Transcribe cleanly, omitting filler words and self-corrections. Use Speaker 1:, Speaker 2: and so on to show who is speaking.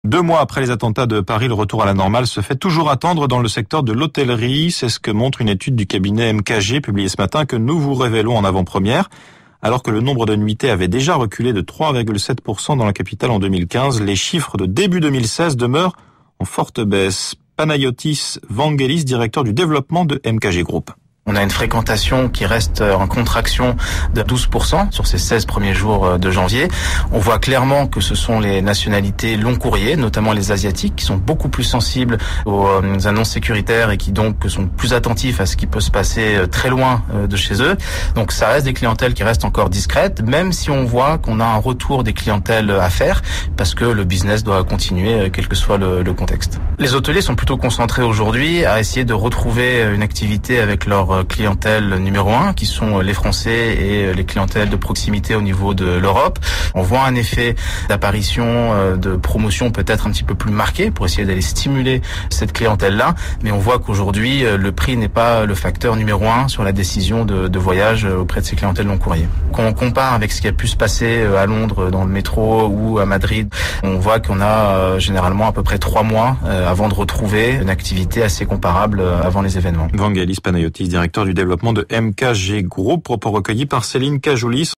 Speaker 1: 2 mois après les attentats de Paris, le retour à la normale se fait toujours attendre dans le secteur de l'hôtellerie. C'est ce que montre une étude du cabinet MKG publiée ce matin que nous vous révélons en avant-première. Alors que le nombre de nuitées avait déjà reculé de 3,7% dans la capitale en 2015, les chiffres de début 2016 demeurent en forte baisse. Panayotis Vangelis, directeur du développement de MKG Group.
Speaker 2: On a une fréquentation qui reste en contraction de 12% sur ces 16 premiers jours de janvier. On voit clairement que ce sont les nationalités long courrier, notamment les asiatiques, qui sont beaucoup plus sensibles aux annonces sécuritaires et qui donc sont plus attentifs à ce qui peut se passer très loin de chez eux. Donc ça reste des clientèles qui restent encore discrètes, même si on voit qu'on a un retour des clientèles à faire, parce que le business doit continuer, quel que soit le contexte. Les hôteliers sont plutôt concentrés aujourd'hui à essayer de retrouver une activité avec leur clientèle numéro 1, qui sont les Français et les clientèles de proximité au niveau de l'Europe. On voit un effet d'apparition, de promotion peut-être un petit peu plus marqué pour essayer d'aller stimuler cette clientèle-là, mais on voit qu'aujourd'hui, le prix n'est pas le facteur numéro 1 sur la décision de voyage auprès de ces clientèles long courrier. Quand on compare avec ce qui a pu se passer à Londres dans le métro ou à Madrid, on voit qu'on a généralement à peu près 3 mois avant de retrouver une activité assez comparable avant les événements.
Speaker 1: Vangelis Panayotis, directeur du développement de MKG Group, propos recueillis par Céline Cajoulis.